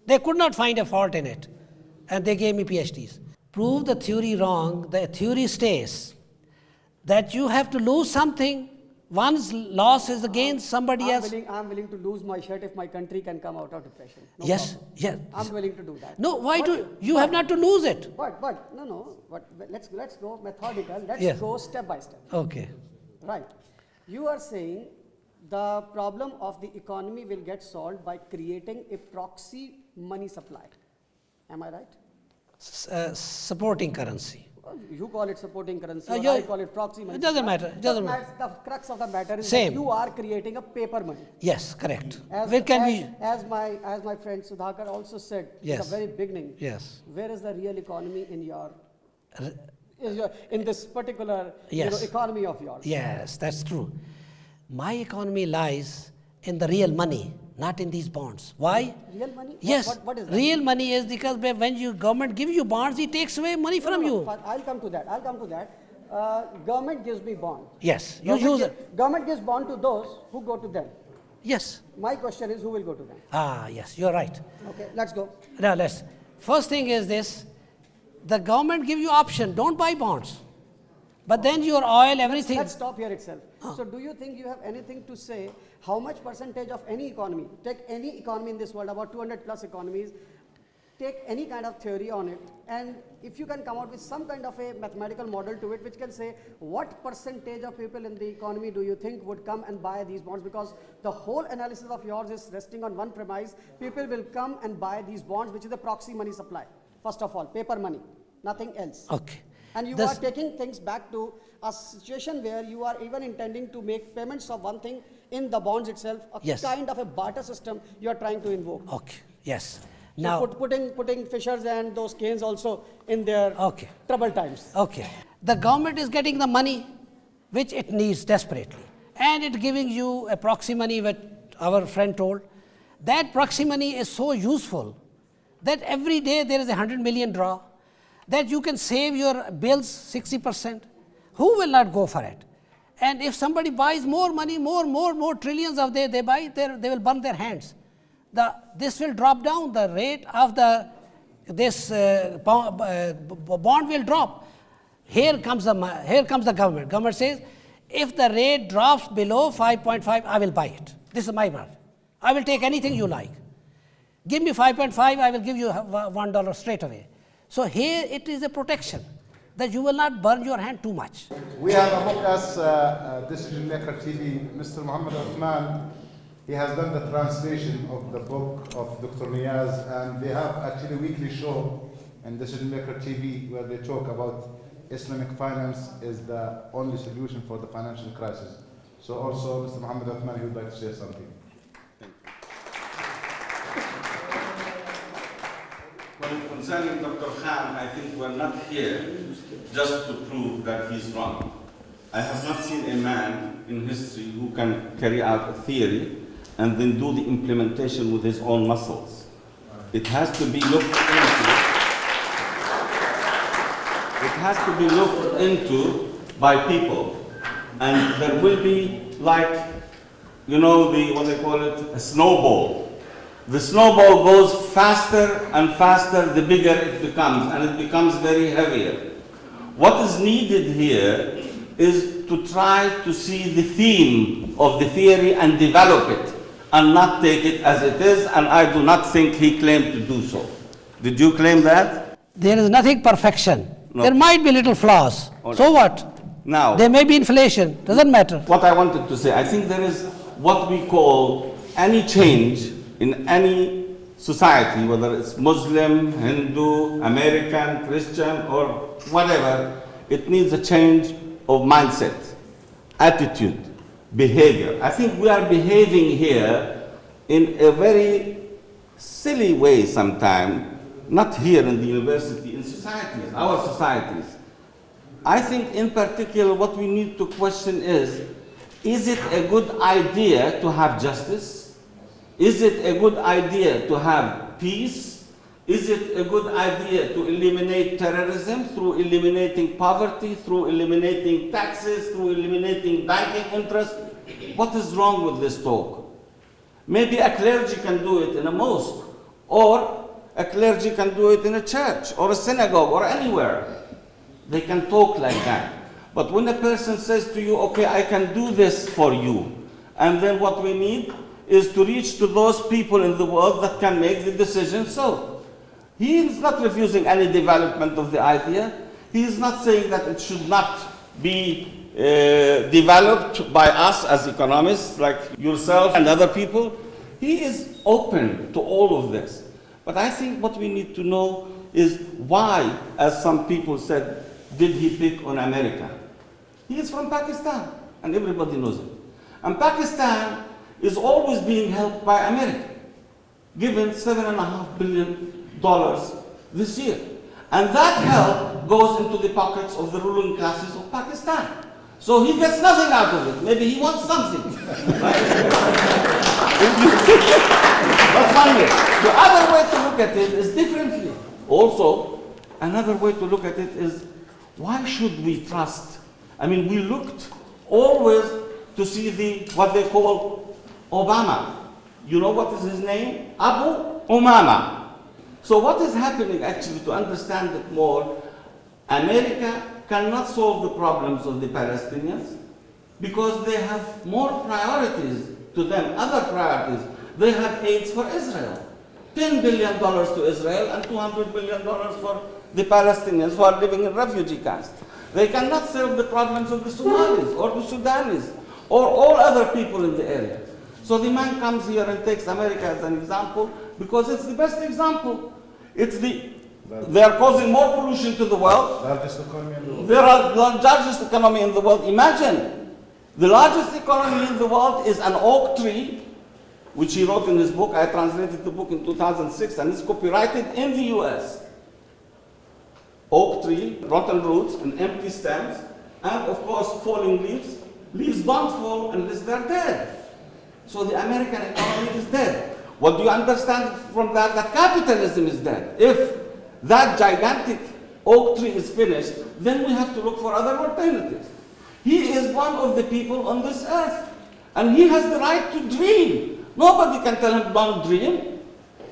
They could not find a fault in it. And they gave me PhDs. Prove the theory wrong. The theory states that you have to lose something. One's loss is against somebody else. I'm willing to lose my shirt if my country can come out of depression. No Yes, problem. yes. I'm willing to do that. No, why do you have not to lose it? But no. But let's go methodical. Let's Yes. go step by step. Okay. Right. You are saying the problem of the economy will get solved by creating a proxy money supply. Am I right? Supporting currency. You call it supporting currency, Uh, or yeah, I call it proxy money. it doesn't supply. matter, it doesn't The matter. The crux of the matter is Same. that you are creating a paper money. Yes, correct. As, Where can as, we? as my friend Sudhakar also said at Yes. the very beginning, Yes. where is the real economy in this particular Yes. economy of yours? Yes, that's true. My economy lies in the real money, not in these bonds. Why? Real money? Yes. What is that? Real money is because when you government give you bonds, it takes away money from you. I'll come to that. Government gives me bond. Yes, you use it. Government gives bond to those who go to them. Yes. My question is, who will go to them? Yes, you're right. Okay, let's go. Now let's. First thing is this: the government give you option. Don't buy bonds, but then your oil, everything. Let's stop here itself. So do you think you have anything to say how much percentage of any economy, take any economy in this world, about 200 plus economies, take any kind of theory on it, and if you can come out with some kind of a mathematical model to it which can say what percentage of people in the economy do you think would come and buy these bonds, because the whole analysis of yours is resting on one premise: people will come and buy these bonds, which is the proxy money supply. First of all, paper money, nothing else. Okay. And you are taking things back to a situation where you are even intending to make payments of one thing in the bonds itself, a Yes. kind of a barter system you are trying to invoke. Okay. Yes. So Now. putting fishers and those canes also in their Okay. troubled times. Okay. The government is getting the money which it needs desperately, and it giving you a proxy money, what our friend told. That proxy money is so useful that every day there is 100 million draw, that you can save your bills 60%. Who will not go for it? And if somebody buys more money, more trillions of they buy, they will burn their hands. This will drop down, the rate of this bond will drop. Here comes the government. Government says, if the rate drops below 5.5, I will buy it. This is my word. I will take anything you like. Give me 5.5, I will give you $1 straight away. So here it is a protection that you will not burn your hand too much. We have among us Decision Maker TV, Mr. Muhammad Uthman. He has done the translation of the book of Dr. Niyaz, and they have actually a weekly show in Decision Maker TV where they talk about Islamic finance is the only solution for the financial crisis. So also, Mr. Muhammad Uthman, he would like to say something. Well, concerning Dr. Khan, I think we're not here just to prove that he's wrong. I have not seen a man in history who can carry out a theory and then do the implementation with his own muscles. It has to be looked into. It has to be looked into by people. And there will be, like, you know, what they call it, a snowball. The snowball goes faster and faster the bigger it becomes, and it becomes very heavier. What is needed here is to try to see the theme of the theory and develop it, and not take it as it is, and I do not think he claimed to do so. Did you claim that? There is nothing perfection. No. There might be little flaws. All So right. what? Now, There may be inflation. Doesn't matter. what I wanted to say, I think there is what we call any change in any society, whether it's Muslim, Hindu, American, Christian, or whatever, it needs a change of mindset, attitude, behavior. I think we are behaving here in a very silly way sometimes, not here in the university, in societies, our societies. I think in particular what we need to question is it a good idea to have justice? Is it a good idea to have peace? Is it a good idea to eliminate terrorism through eliminating poverty, through eliminating taxes, through eliminating banking interest? What is wrong with this talk? Maybe a clergy can do it in a mosque, Or a clergy can do it in a church or a synagogue or anywhere. They can talk like that. But when a person says to you, okay, I can do this for you, and then what we need is to reach to those people in the world that can make the decision so. He is not refusing any development of the idea. He is not saying that it should not be developed by us as economists, like yourself and other people. He is open to all of this. But I think what we need to know is why, as some people said, did he pick on America? He is from Pakistan, and everybody knows it. And Pakistan is always being helped by America, given $7.5 billion this year. And that help goes into the pockets of the ruling classes of Pakistan. So he gets nothing out of it. Maybe he wants something. Right? But finally, the other way to look at it is differently. Also, another way to look at it is, why should we trust? I mean, we looked always to see what they call Obama. You know what is his name? Abu Umama. So what is happening, actually, to understand it more, America cannot solve the problems of the Palestinians because they have more priorities to them, other priorities. They have aids for Israel. $10 billion to Israel and $200 billion for the Palestinians who are living in refugee camps. They cannot solve the problems of the Somalis or the Sudanese or all other people in the area. So the man comes here and takes America as an example because it's the best example. They are causing more pollution to the world. Largest economy in the world. They are the largest economy in the world. Imagine, the largest economy in the world is an oak tree, which he wrote in his book. I translated the book in 2006, and it's copyrighted in the US. Oak tree, rotten roots, and empty stems, and of course falling leaves. Leaves don't fall unless they're dead. So the American economy is dead. What do you understand from that? That capitalism is dead. If that gigantic oak tree is finished, then we have to look for other alternatives. He is one of the people on this earth, and he has the right to dream. Nobody can tell him don't dream.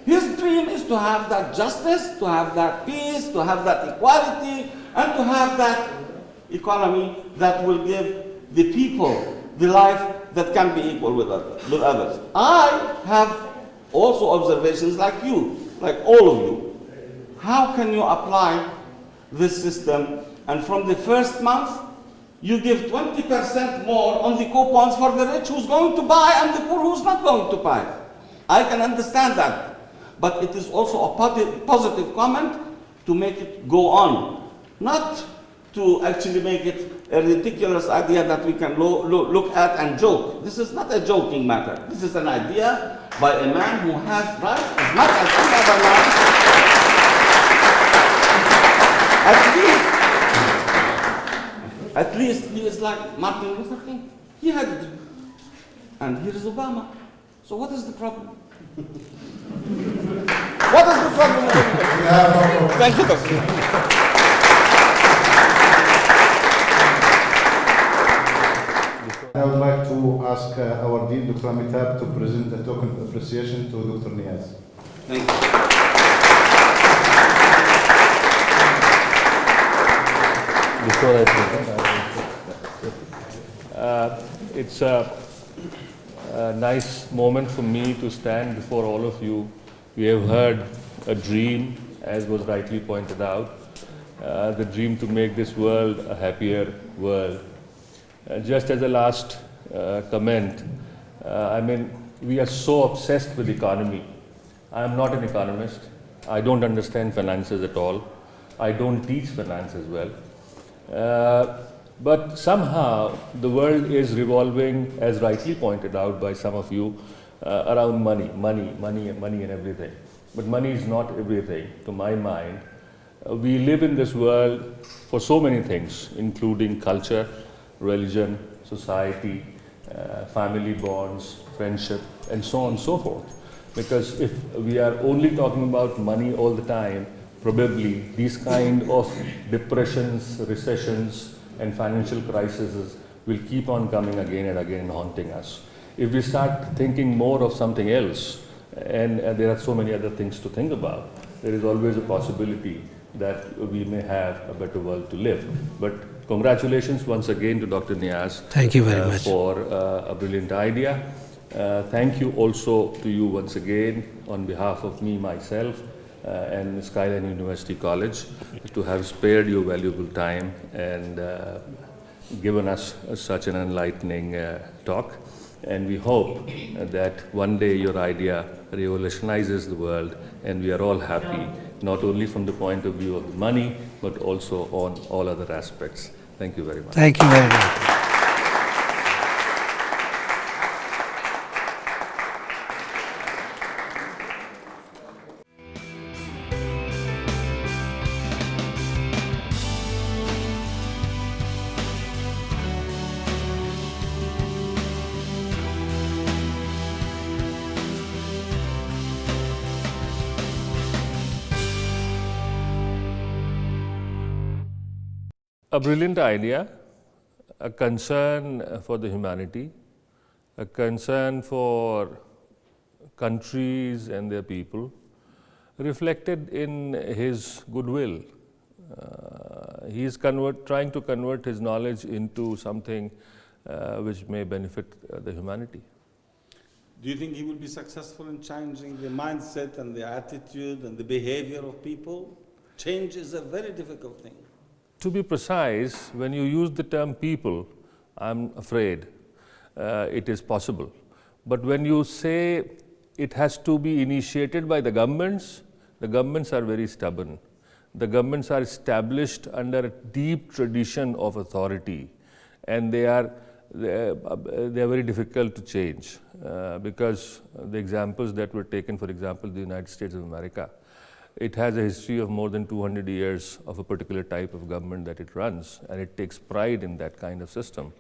His dream is to have that justice, to have that peace, to have that equality, and to have that economy that will give the people the life that can be equal with others. I have also observations like you, like all of you. How can you apply this system, and from the first month, you give 20% more on the coupons for the rich who's going to buy and the poor who's not going to buy? I can understand that. But it is also a positive comment to make it go on, not to actually make it a ridiculous idea that we can look at and joke. This is not a joking matter. This is an idea by a man who has rights as much as any other man. At least he is like Martin Luther King. He had a dream. And here is Obama. So what is the problem? What is the problem with everybody? Thank you, Doctor. I would like to ask our Dean, Dr. Amitabh, to present a token of appreciation to Dr. Niaz. Thank you. Before I present, it's a nice moment for me to stand before all of you. We have heard a dream, as was rightly pointed out, the dream to make this world a happier world. Just as a last comment, I mean, we are so obsessed with economy. I am not an economist. I don't understand finances at all. I don't teach finance as well. But somehow the world is revolving, as rightly pointed out by some of you, around money and everything. But money is not everything, to my mind. We live in this world for so many things, including culture, religion, society, family bonds, friendship, and so on and so forth. Because if we are only talking about money all the time, probably these kind of depressions, recessions, and financial crises will keep on coming again and again and haunting us. If we start thinking more of something else, and there are so many other things to think about. There is always a possibility that we may have a better world to live. But congratulations once again to Dr. Niaz. Thank you very much. For a brilliant idea. Thank you also to you once again on behalf of me, myself, and Skyline University College to have spared your valuable time and given us such an enlightening talk. And we hope that one day your idea revolutionizes the world and we are all happy, not only from the point of view of money, but also on all other aspects. Thank you very much. Thank you very much. A brilliant idea, a concern for the humanity, a concern for countries and their people, reflected in his goodwill. He is trying to convert his knowledge into something which may benefit the humanity. Do you think he will be successful in changing the mindset and the attitude and the behavior of people? Change is a very difficult thing. To be precise, when you use the term people, I'm afraid it is possible. But when you say it has to be initiated by the governments are very stubborn. The governments are established under a deep tradition of authority, and they are very difficult to change because the examples that were taken, for example, the United States of America, it has a history of more than 200 years of a particular type of government that it runs, and it takes pride in that kind of system.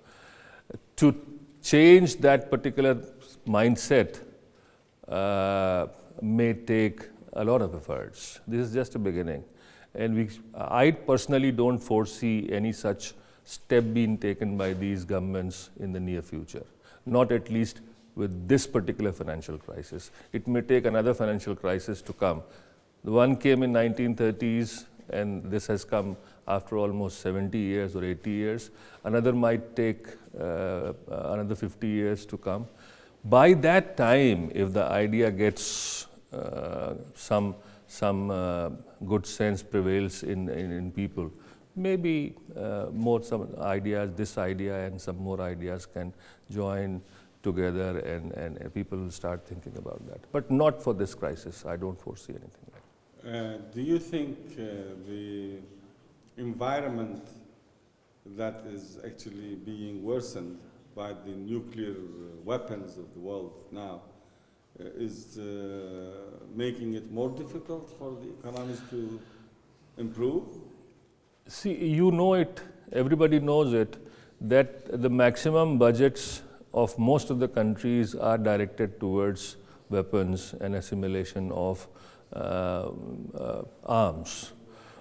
To change that particular mindset may take a lot of efforts. This is just a beginning. And I personally don't foresee any such step being taken by these governments in the near future, not at least with this particular financial crisis. It may take another financial crisis to come. The one came in 1930s, and this has come after almost 70 years or 80 years. Another might take another 50 years to come. By that time, if the idea gets some good sense prevails in people, maybe some ideas, this idea and some more ideas can join together, and people will start thinking about that. But not for this crisis. I don't foresee anything like that. Do you think the environment that is actually being worsened by the nuclear weapons of the world now is making it more difficult for the economies to improve? See, you know it, everybody knows it, that the maximum budgets of most of the countries are directed towards weapons and assimilation of arms,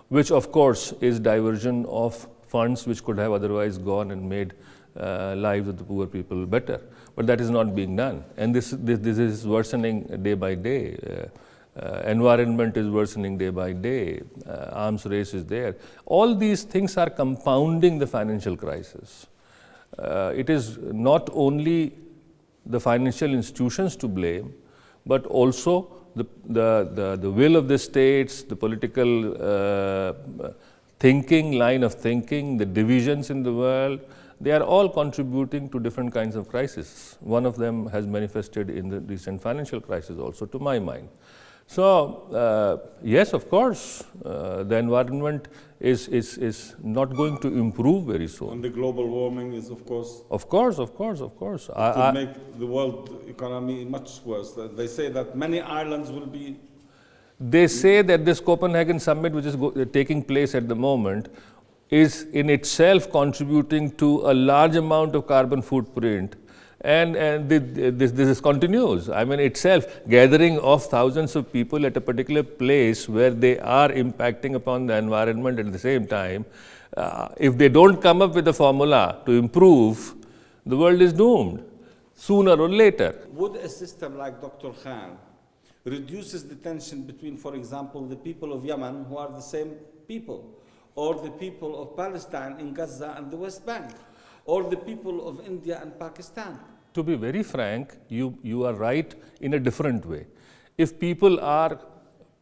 which of course is diversion of funds which could have otherwise gone and made lives of the poor people better. But that is not being done. And this is worsening day by day. Environment is worsening day by day. Arms race is there. All these things are compounding the financial crisis. It is not only the financial institutions to blame, but also the will of the states, the political line of thinking, the divisions in the world, they are all contributing to different kinds of crises. One of them has manifested in the recent financial crisis also, to my mind. So, yes, of course, the environment is not going to improve very soon. And the global warming is, of course... Of course. It could make the world economy much worse. They say that many islands will be... They say that this Copenhagen summit, which is taking place at the moment, is in itself contributing to a large amount of carbon footprint. And this continues. I mean, itself, gathering of thousands of people at a particular place where they are impacting upon the environment at the same time, if they don't come up with a formula to improve, the world is doomed, sooner or later. Would a system like Dr. Khan reduces the tension between, for example, the people of Yemen, who are the same people, or the people of Palestine in Gaza and the West Bank, or the people of India and Pakistan. To be very frank, you are right in a different way. If people are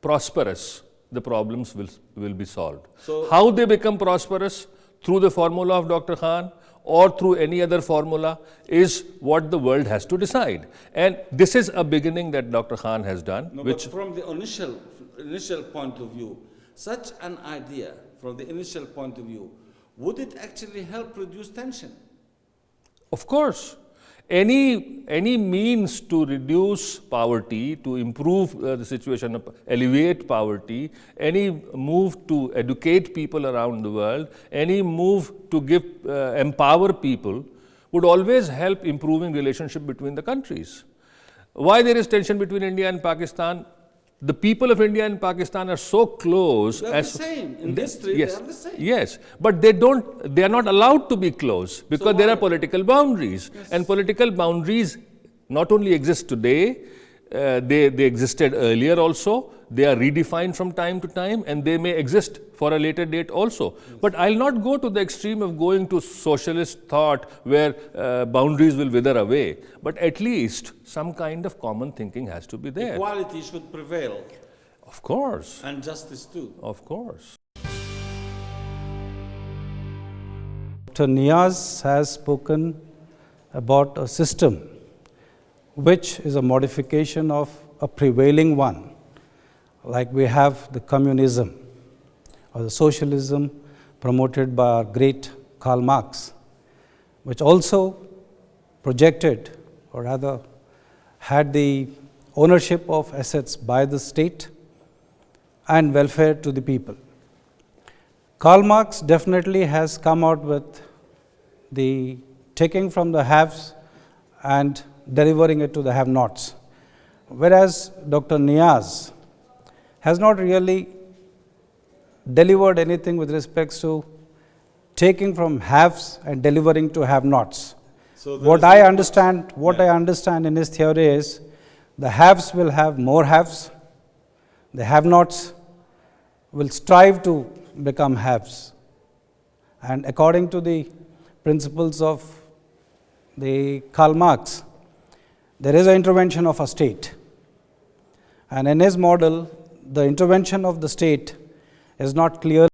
prosperous, the problems will be solved. So, how they become prosperous? Through the formula of Dr. Khan or through any other formula is what the world has to decide. And this is a beginning that Dr. Khan has done. no, which but from the initial point of view, such an idea, from the initial point of view, would it actually help reduce tension? Of course, any means to reduce poverty, to improve the situation, alleviate poverty, any move to educate people around the world, any move to empower people would always help improving relationship between the countries. Why there is tension between India and Pakistan? The people of India and Pakistan are so close. They are the same. In history, yes, they are the same. Yes, but they are not allowed to be close because there why? are political boundaries. Yes. And political boundaries not only exist today, they existed earlier also. They are redefined from time to time and they may exist for a later date also. Yes. But I'll not go to the extreme of going to socialist thought where boundaries will wither away. But at least some kind of common thinking has to be there. Equality should prevail. Of course. And justice too. Of course. Dr. Niaz has spoken about a system which is a modification of a prevailing one, like we have the communism or the socialism promoted by our great Karl Marx, which also projected, or rather had the ownership of assets by the state and welfare to the people. Karl Marx definitely has come out with the taking from the haves and delivering it to the have-nots, whereas Dr. Niaz has not really delivered anything with respect to taking from haves and delivering to have-nots. So what I understand in his theory is the haves will have more haves, the have-nots will strive to become haves. And according to the principles of the Karl Marx, there is an intervention of a state. And in his model, the intervention of the state is not clearly